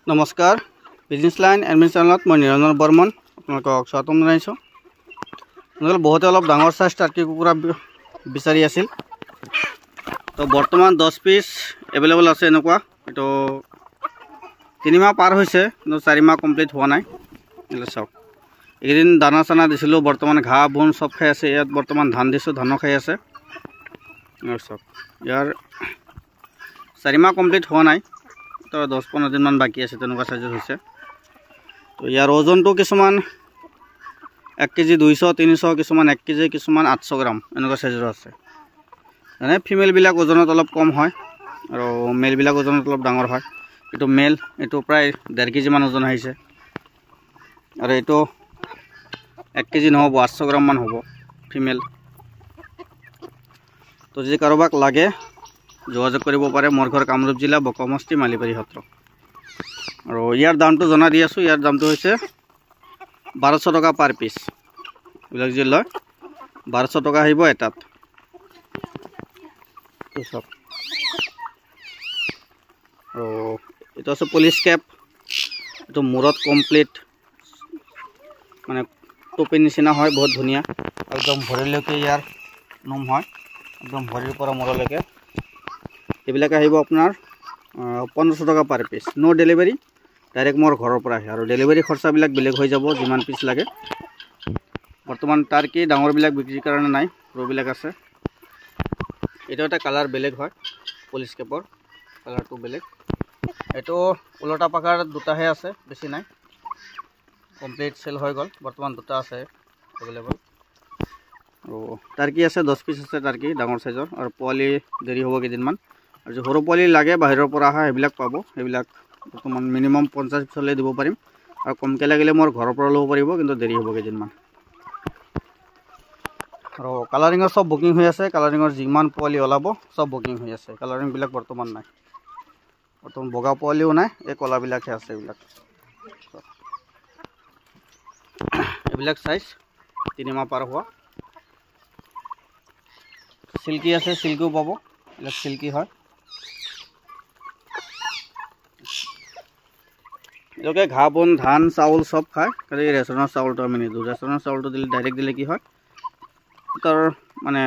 নমস্কাৰ business line admin চেনেলত মই নিৰঞ্জন বৰ্মন আপোনালোকক স্বাগতম জনাইছোঁ। আপোনালোকে বহুতে অলপ ডাঙৰ সাইজ টাৰ্কি কুকুৰা বিচাৰি আছিল, তো বৰ্তমান 10 পিস এভেইলেবল আছে। এনেকুৱা এইটো 3 মাহ পাৰ হৈছে কিন্তু 4 মাহ কমপ্লিট হোৱা নাই। এলে চাওক, এইদিন দানা চানা দিছিলোঁ, বৰ্তমান ঘাঁহ বন সব খাই আছে। ইয়াত বৰ্তমান ধান দিছোঁ, ধানো খাই আছে। চাওক, ইয়াৰ 4 মাহ কমপ্লিট হোৱা নাই, তো 10-15 দিন মান বাকি আছে। তেনেকুৱা সাইজৰ হৈছে। তো ইয়াৰ ওজনটো কিছুমান 1 কেজি 200-300, কিছুমান 1 কেজি, কিছুমান 800 গ্ৰাম এনেকুৱা সাইজৰ আছে। মানে ফিমেলবিলাক ওজনত অলপ কম হয় আৰু মেলবিলাক ওজনত অলপ ডাঙৰ হয়। এইটো মেল, এইটো প্ৰায় 1.5 কেজি মান ওজন আহিছে, আৰু এইটো 1 কেজি নহ'ব, 800 গ্ৰাম মান হ'ব ফিমেল। তো যদি কাৰোবাক লাগে যোগাযোগ কৰিব পাৰে। মোৰ ঘৰ কামৰূপ জিলা, বক সমষ্টি, মালিবাৰী সত্ৰ। আৰু ইয়াৰ দামটো জনাই দি আছোঁ। ইয়াৰ দামটো হৈছে 1200 টকা পাৰ পিচ। এইবিলাক যদি লয় 1200 টকা আহিব এটাত। চব আৰু এইটো আছে পুলিচ কেপ। এইটো মূৰত কমপ্লিট মানে টুপিৰ নিচিনা হয়, বহুত ধুনীয়া। একদম ভৰিলৈকে ইয়াৰ নোম হয়, একদম ভৰিৰ পৰা মূৰলৈকে। এইবিলাক আহিব আপোনাৰ 1500 টকা পাৰ পিচ। নো ডেলিভাৰী, ডাইৰেক্ট মোৰ ঘৰৰ পৰা আহে। আৰু ডেলিভাৰী খৰচাবিলাক বেলেগ হৈ যাব যিমান পিচ লাগে। বৰ্তমান টাৰ্কি ডাঙৰবিলাক বিক্ৰীৰ কাৰণে নাই, সৰুবিলাক আছে। এইটো এটা কালাৰ বেলেগ হয়, পুলিচ কেপৰ কালাৰটো বেলেগ। এইটো ওলটা পাকাৰ দুটাহে আছে, বেছি নাই, কমপ্লিট চেল হৈ গ'ল। বৰ্তমান দুটা আছে এভেইলেবল। আৰু টাৰ্কি আছে 10 পিচ আছে টাৰ্কি ডাঙৰ সাইজৰ, আৰু পোৱালি দেৰি হ'ব কেইদিনমান। আৰু যদি সৰু পোৱালি লাগে বাহিৰৰ পৰা অহা সেইবিলাক পাব। সেইবিলাক বৰ্তমান মিনিমাম 50 পিছলৈ দিব পাৰিম, আৰু কমকৈ লাগিলে মোৰ ঘৰৰ পৰা ল'ব পাৰিব, কিন্তু দেৰি হ'ব কেইদিনমান। আৰু কালাৰিঙৰ সব বুকিং হৈ আছে। কালাৰিঙৰ যিমান পোৱালি ওলাব সব বুকিং হৈ আছে। কালাৰিংবিলাক বৰ্তমান নাই, বৰ্তমান বগা পোৱালিও নাই, এই কলাবিলাকহে আছে। এইবিলাক সাইজ 3 মাহ পাৰ হোৱা। সিল্কি আছে, সিল্কিও পাব। এইবিলাক সিল্কি হয়। এওঁলোকে ঘাঁহ বন ধান চাউল সব খায়, খালি ৰেচনৰ চাউলটো আমি নিদিওঁ। ৰেচনৰ চাউলটো দিলে ডাইৰেক্ট দিলে কি হয়, তাৰ মানে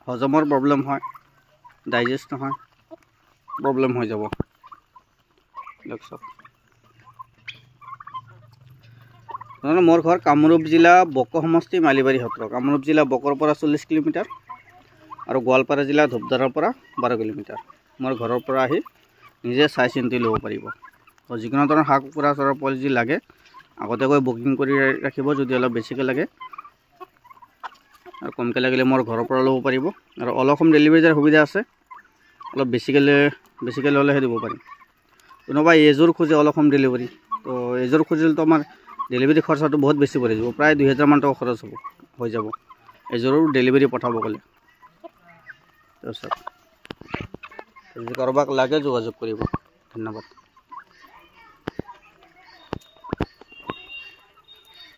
হজমৰ প্ৰব্লেম হয়, ডাইজেষ্ট নহয়, প্ৰব্লেম হৈ যাব। এইবিলাক সব মোৰ ঘৰ কামৰূপ জিলা, বক সমষ্টি, মালিবাৰী সত্ৰ। কামৰূপ জিলা বকৰ পৰা 40 কিলোমিটাৰ, আৰু গোৱালপাৰা জিলা ধূপধাৰৰ পৰা 12 কিলোমিটাৰ। মোৰ ঘৰৰ পৰা আহি নিজে চাই চিন্তি ল'ব পাৰিব। তো যিকোনো ধৰণৰ হাঁহ কুকুৰা চৰৰ পোৱালি যদি লাগে আগতীয়াকৈ বুকিং কৰি ৰাখিব, যদি অলপ বেছিকৈ লাগে, আৰু কমকৈ লাগিলে মোৰ ঘৰৰ পৰা ল'ব পাৰিব। আৰু অল অসম ডেলিভাৰী দিয়াৰ সুবিধা আছে। অলপ বেছিকৈ ল'লেহে দিব পাৰিম। কোনোবা এযোৰ খোজে অল অসম ডেলিভাৰী, তো এযোৰ খুজিলেতো আমাৰ ডেলিভাৰী খৰচাটো বহুত বেছি পৰি যাব, প্ৰায় 2000 মান টকা খৰচ হৈ যাব এযোৰৰ ডেলিভাৰী পঠাব গ'লে। তাৰপিছত যদি কাৰোবাক লাগে যোগাযোগ কৰিব। ধন্যবাদ।